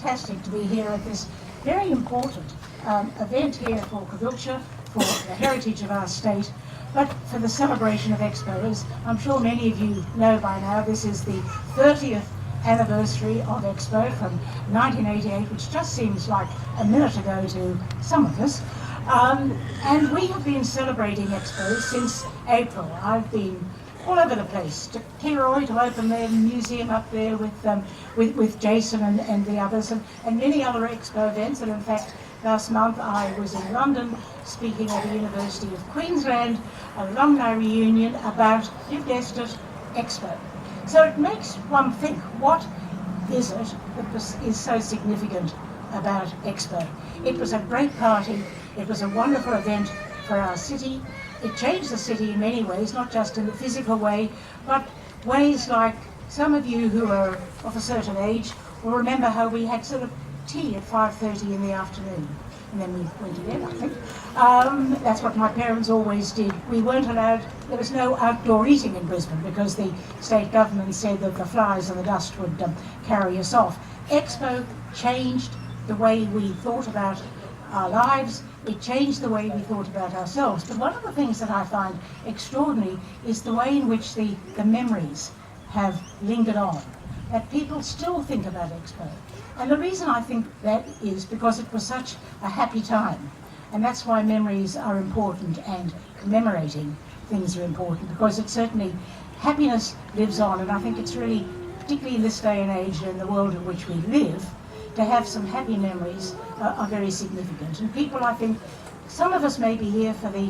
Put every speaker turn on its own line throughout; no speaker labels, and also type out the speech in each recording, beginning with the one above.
fantastic to be here at this very important event here for Caboolture, for the heritage of our state, but for the celebration of Expo. As I'm sure many of you know by now, this is the 30th anniversary of Expo from 1988, which just seems like a minute ago to some of us. And we have been celebrating Expo since April. I've been all over the place, to Kiroi to open their museum up there with Jason and the others, and many other Expo events. And in fact, last month I was in London speaking at the University of Queensland, an alumni reunion about, you guessed it, Expo. So it makes one think, what is it that is so significant about Expo? It was a great party, it was a wonderful event for our city. It changed the city in many ways, not just in the physical way, but ways like some of you who are of a certain age will remember how we had sort of tea at 5:30 in the afternoon. And then we went to bed, I think. That's what my parents always did. We weren't allowed, there was no outdoor eating in Brisbane because the state government said that the flies and the dust would carry us off. Expo changed the way we thought about our lives. It changed the way we thought about ourselves. But one of the things that I find extraordinary is the way in which the memories have lingered on, that people still think about Expo. And the reason I think that is because it was such a happy time. And that's why memories are important and commemorating things are important, because it certainly, happiness lives on. And I think it's really, particularly in this day and age and in the world in which we live, to have some happy memories are very significant. And people, I think, some of us may be here for the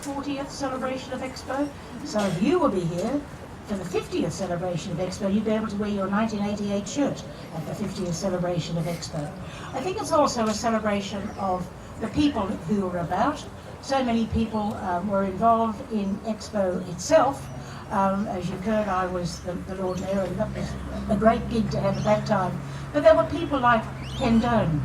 40th celebration of Expo. Some of you will be here for the 50th celebration of Expo. You'll be able to wear your 1988 shirt at the 50th celebration of Expo. I think it's also a celebration of the people who are about. So many people were involved in Expo itself. As you've heard, I was the Lord Mayor, and that was a great gig to have at that time. But there were people like Ken Doan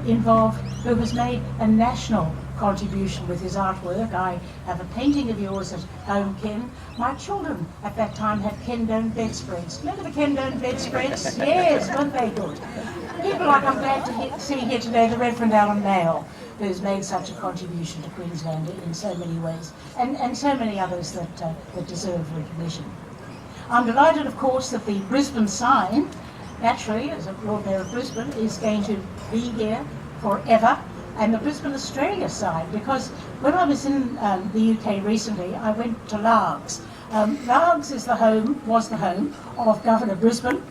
involved, who has made a national contribution with his artwork. I have a painting of yours at home, Ken. My children at that time had Ken Doan bedspreads. Remember the Ken Doan bedspreads? Yes, weren't they good? People like, I'm glad to see here today the Reverend Alan Mayle, who's made such a contribution to Queensland in so many ways, and so many others that deserve recognition. I'm delighted, of course, that the Brisbane sign, naturally, as a Lord Mayor of Brisbane, is going to be here forever, and the Brisbane Australia sign, because when I was in the UK recently, I went to Largs. Largs was the home of Governor Brisbane.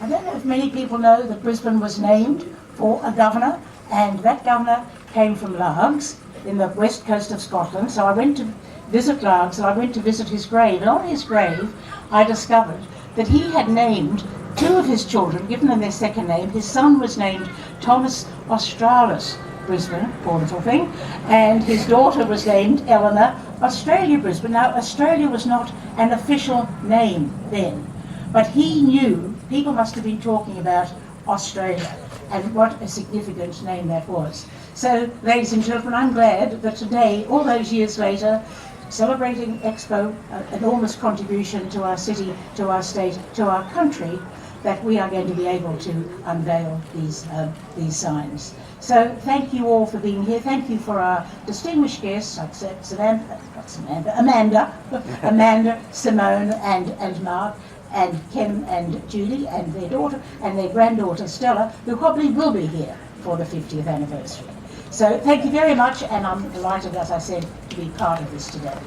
I don't know if many people know that Brisbane was named for a governor, and that governor came from Largs in the west coast of Scotland. So I went to visit Largs, and I went to visit his grave, and on his grave I discovered that he had named two of his children, given them their second name. His son was named Thomas Australis Brisbane, poor little thing, and his daughter was named Eleanor Australia Brisbane. Now, Australia was not an official name then, but he knew people must have been talking about Australia, and what a significant name that was. So, ladies and gentlemen, I'm glad that today, all those years later, celebrating Expo, enormous contribution to our city, to our state, to our country, that we are going to be able to unveil these signs. So thank you all for being here. Thank you for our distinguished guests, Amanda, Simone, and Mark, and Ken and Judy, and their daughter, and their granddaughter Stella, who probably will be here for the 50th anniversary. So thank you very much, and I'm delighted, as I said, to be part of this today.